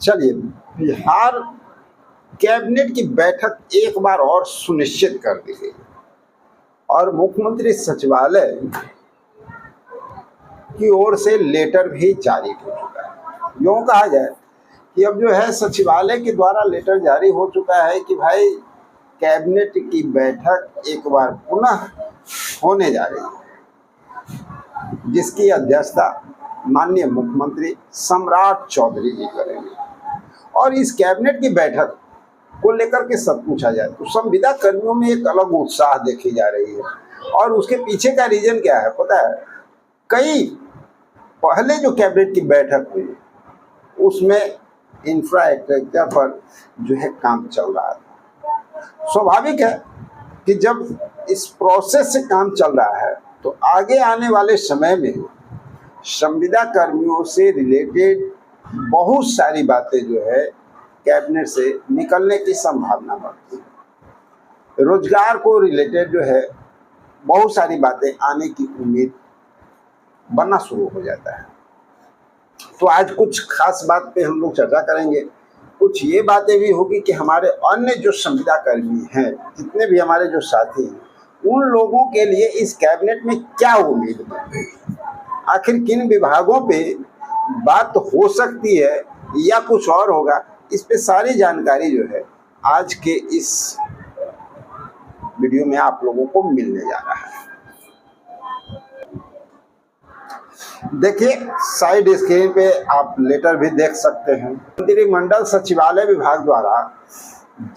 चलिए, बिहार कैबिनेट की बैठक एक बार और सुनिश्चित कर दी गई और मुख्यमंत्री सचिवालय की ओर से लेटर भी जारी हो चुका है। यूँ कहा जाए कि अब जो है सचिवालय के द्वारा लेटर जारी हो चुका है कि भाई कैबिनेट की बैठक एक बार पुनः होने जा रही है, जिसकी अध्यक्षता माननीय मुख्यमंत्री सम्राट चौधरी जी करेंगे। और इस कैबिनेट की बैठक को लेकर के सब पूछा जाए तो संविदा कर्मियों में एक अलग उत्साह देखी जा रही है। और उसके पीछे का रीजन क्या है पता है? कई पहले जो कैबिनेट की बैठक हुई उसमें इंफ्रास्ट्रक्चर पर जो है काम चल रहा था। स्वाभाविक है कि जब इस प्रोसेस से काम चल रहा है तो आगे आने वाले समय में संविदा कर्मियों से रिलेटेड बहुत सारी बातें जो है कैबिनेट से निकलने की संभावना बढ़ती है। रोजगार को रिलेटेड जो है बहुत सारी बातें आने की उम्मीद बनना शुरू हो जाता है। तो आज कुछ खास बात पे हम लोग चर्चा करेंगे। कुछ ये बातें भी होगी कि हमारे अन्य जो संविदा कर्मी हैं, जितने भी हमारे जो साथी हैं, उन लोगों के लिए इस कैबिनेट में क्या उम्मीद है, आखिर किन विभागों पे बात हो सकती है या कुछ और होगा, इस पे सारी जानकारी जो है आज के इस वीडियो में आप लोगों को मिलने जा रहा है। देखिए, साइड स्क्रीन पे आप लेटर भी देख सकते हैं। मंत्रिमंडल सचिवालय विभाग द्वारा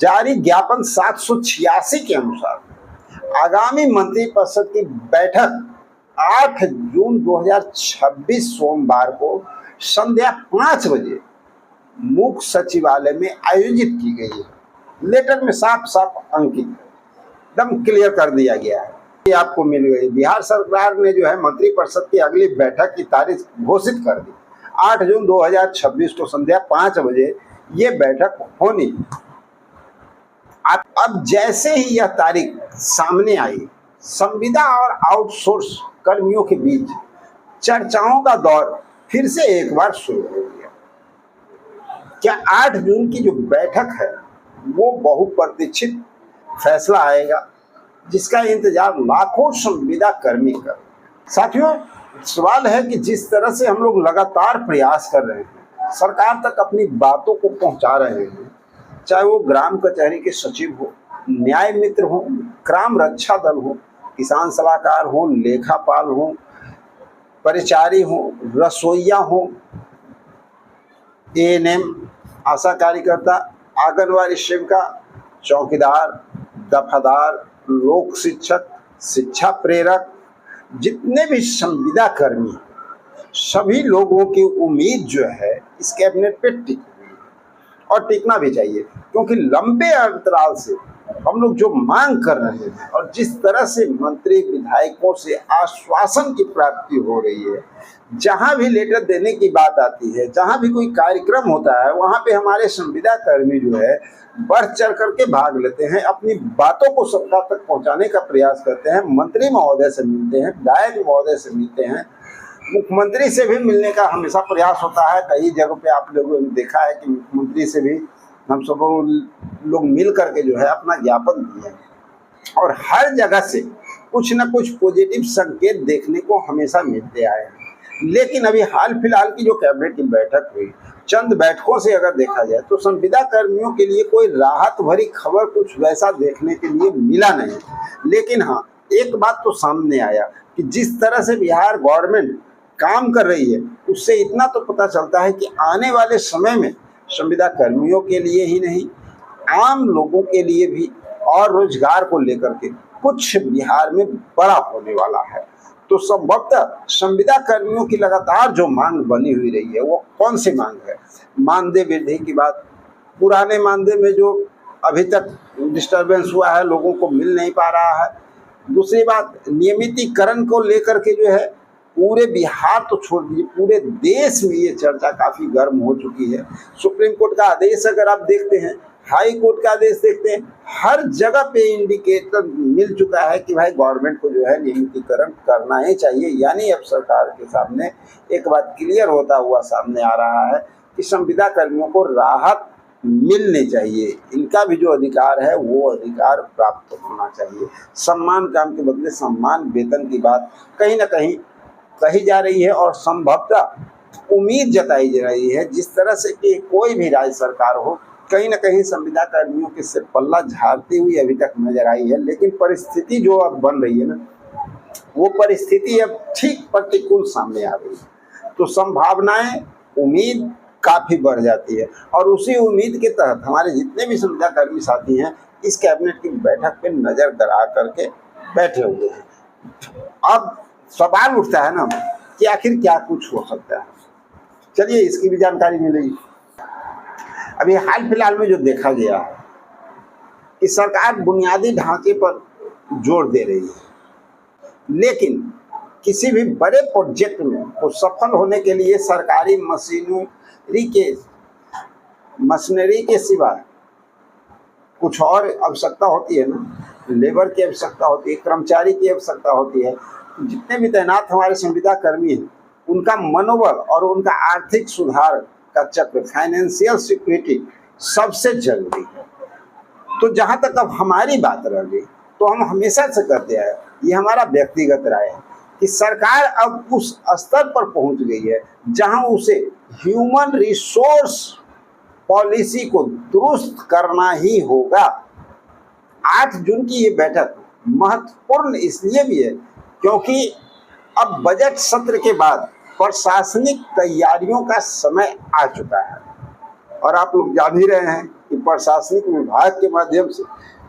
जारी ज्ञापन 786 के अनुसार आगामी मंत्रिपरिषद की बैठक 8 जून 2026 सोमवार को संध्या 5 बजे मुख्य सचिवालय में आयोजित की गई है। लेटर में साफ साफ अंकित एकदम क्लियर कर दिया गया है। ये आपको मिल गई। बिहार सरकार ने जो है मंत्रिपरिषद की अगली बैठक की तारीख घोषित कर दी। 8 जून 2026 को संध्या 5 बजे ये बैठक होनी। अब जैसे ही यह तारीख सामने आई, संविदा और आउटसोर्स कर्मियों के बीच चर्चाओं का दौर फिर से एक बार शुरू हो गया। क्या 8 जून की जो बैठक है वो बहुप्रतीक्षित फैसला आएगा, जिसका इंतजार लाखों संविदा कर्मी कर। साथियों, सवाल है कि जिस तरह से हम लोग लगातार प्रयास कर रहे हैं, सरकार तक अपनी बातों को पहुंचा रहे हैं, चाहे वो ग्राम कचहरी के सचिव हो, न्याय मित्र हो, ग्राम रक्षा दल हो, किसान सलाहकार हो, लेखापाल हो, परिचारी हो, रसोइया हो, एएनएम, आशा कार्यकर्ता, आंगनवाड़ी सेविका, चौकीदार, दफादार, लोक शिक्षक, शिक्षा प्रेरक, जितने भी संविदा कर्मी, सभी लोगों की उम्मीद जो है इस कैबिनेट पे टिक और टिकना भी चाहिए, क्योंकि लंबे अंतराल से हम लोग जो मांग कर रहे हैं और जिस तरह से मंत्री विधायकों से आश्वासन की प्राप्ति हो रही है, जहां भी लेटर देने की बात आती है, जहां भी कोई कार्यक्रम होता है, वहां पे हमारे संविदा कर्मी जो है बढ़ चढ़ करके भाग लेते हैं, अपनी बातों को सरकार तक पहुंचाने का प्रयास करते हैं। मंत्री महोदय से मिलते हैं, विधायक महोदय से मिलते हैं, मुख्यमंत्री से भी मिलने का हमेशा प्रयास होता है। कई जगह पे आप लोगों ने देखा है कि मुख्यमंत्री से भी हम सब लोग मिल करके जो है अपना ज्ञापन दिए और हर जगह से कुछ न कुछ पॉजिटिव संकेत देखने को हमेशा मिलते आए हैं। लेकिन अभी हाल फिलहाल की जो कैबिनेट की बैठक हुई, चंद बैठकों से अगर देखा जाए तो संविदा कर्मियों के लिए कोई राहत भरी खबर कुछ वैसा देखने के लिए मिला नहीं। लेकिन हाँ, एक बात तो सामने आया कि जिस तरह से बिहार गवर्नमेंट काम कर रही है, उससे इतना तो पता चलता है कि आने वाले समय में संविदा कर्मियों के लिए ही नहीं, आम लोगों के लिए भी और रोजगार को लेकर के कुछ बिहार में बड़ा होने वाला है। तो संभवतः संविदा कर्मियों की लगातार जो मांग बनी हुई रही है, वो कौन सी मांग है? मानदेय वृद्धि की बात। पुराने मानदेय में जो अभी तक डिस्टर्बेंस हुआ है, लोगों को मिल नहीं पा रहा है। दूसरी बात, नियमितीकरण को लेकर के जो है पूरे बिहार तो छोड़ दीजिए, पूरे देश में ये चर्चा काफ़ी गर्म हो चुकी है। सुप्रीम कोर्ट का आदेश अगर आप देखते हैं, हाई कोर्ट का आदेश देखते हैं, हर जगह पे इंडिकेटर मिल चुका है कि भाई गवर्नमेंट को जो है नियमितीकरण करना ही चाहिए। यानी अब सरकार के सामने एक बात क्लियर होता हुआ सामने आ रहा है कि संविदा कर्मियों को राहत मिलनी चाहिए, इनका भी जो अधिकार है वो अधिकार प्राप्त होना चाहिए। सम्मान काम के बदले सम्मान, वेतन की बात कहीं ना कहीं कही जा रही है और संभवतः उम्मीद जताई जा रही है जिस तरह से कि कोई भी राज्य सरकार हो, कहीं ना कहीं संविदा कर्मियों के सिर पल्ला झाड़ती हुई अभी तक नजर आई है। लेकिन परिस्थिति जो अब बन रही है ना, वो परिस्थिति अब ठीक प्रतिकूल सामने आ रही है, तो संभावनाएं, उम्मीद काफी बढ़ जाती है। और उसी उम्मीद के तहत हमारे जितने भी संविदा कर्मी साथी हैं इस कैबिनेट की बैठक पे नजर गड़ा करके बैठे हुए हैं। अब सवाल उठता है ना कि आखिर क्या कुछ हो सकता है। चलिए इसकी भी जानकारी मिलेगी। अभी हाल फिलहाल में जो देखा गया है कि सरकार बुनियादी ढांचे पर जोर दे रही है, लेकिन किसी भी बड़े प्रोजेक्ट में को सफल होने के लिए सरकारी मशीनरी के सिवा कुछ और आवश्यकता होती है ना, लेबर की आवश्यकता होती है, कर्मचारी की आवश्यकता होती है। जितने भी तैनात हमारे संविदा कर्मी हैं उनका मनोबल और उनका आर्थिक सुधार का चक्र, फाइनेंशियल सिक्योरिटी सबसे जरूरी है। तो जहाँ तक अब हमारी बात रह गई तो हम हमेशा से कहते हैं, ये हमारा व्यक्तिगत राय है कि सरकार अब उस स्तर पर पहुंच गई है जहां उसे ह्यूमन रिसोर्स पॉलिसी को दुरुस्त करना ही होगा। 8 जून की ये बैठक महत्वपूर्ण इसलिए भी है क्योंकि अब बजट सत्र के बाद प्रशासनिक तैयारियों का समय आ चुका है और आप लोग जान ही रहे हैं कि प्रशासनिक विभाग के माध्यम से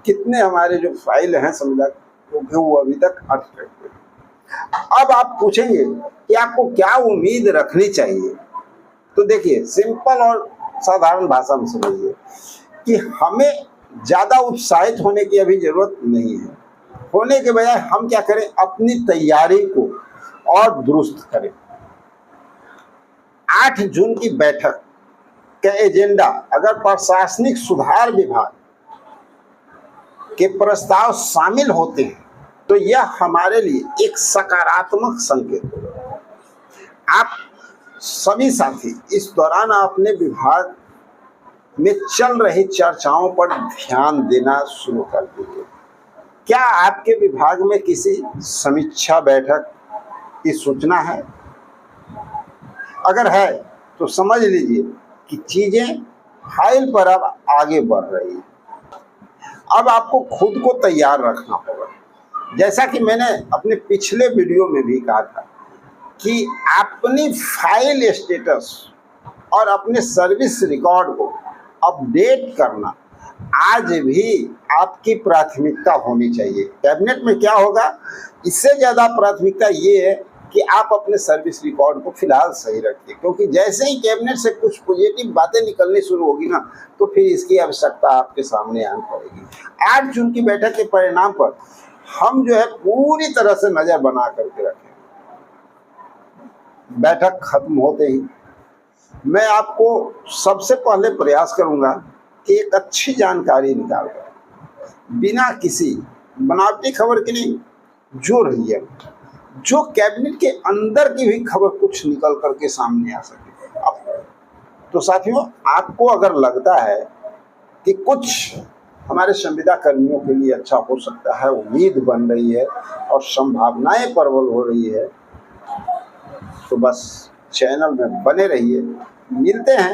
कितने हमारे जो फाइल हैं संविदा वो अभी तक अटके हुए। अब आप पूछेंगे कि आपको क्या उम्मीद रखनी चाहिए, तो देखिए सिंपल और साधारण भाषा में समझिए कि हमें ज़्यादा उत्साहित होने की अभी ज़रूरत नहीं है। होने के बजाय हम क्या करें, अपनी तैयारी को और दुरुस्त करें। 8 जून की बैठक का एजेंडा अगर प्रशासनिक सुधार विभाग के प्रस्ताव शामिल होते हैं तो यह हमारे लिए एक सकारात्मक संकेत होगा। आप सभी साथी इस दौरान अपने विभाग में चल रही चर्चाओं पर ध्यान देना शुरू कर दीजिए। क्या आपके विभाग में किसी समीक्षा बैठक की सूचना है? अगर है तो समझ लीजिए कि चीजें फाइल पर अब आगे बढ़ रही है। अब आपको खुद को तैयार रखना होगा। जैसा कि मैंने अपने पिछले वीडियो में भी कहा था कि अपनी फाइल स्टेटस और अपने सर्विस रिकॉर्ड को अपडेट करना आज भी आपकी प्राथमिकता होनी चाहिए। कैबिनेट में क्या होगा, इससे ज़्यादा प्राथमिकता ये है कि आप अपने सर्विस रिकॉर्ड को फिलहाल सही रखिए, क्योंकि जैसे ही कैबिनेट से कुछ पॉजिटिव बातें निकलनी शुरू होगी ना तो फिर इसकी आवश्यकता आपके सामने आनी पड़ेगी। 8 जून की बैठक के परिणाम पर हम जो है पूरी तरह से नज़र बना करके रखें। बैठक खत्म होते ही मैं आपको सबसे पहले प्रयास करूंगा कि एक अच्छी जानकारी निकालकर बिना किसी बनावटी खबर के नहीं, जो रही है, जो कैबिनेट के अंदर की भी खबर कुछ निकल करके सामने आ सके। अब तो साथियों, आपको अगर लगता है कि कुछ हमारे संविदा कर्मियों के लिए अच्छा हो सकता है, उम्मीद बन रही है और संभावनाएं प्रबल हो रही है, तो बस चैनल में बने रहिए। मिलते हैं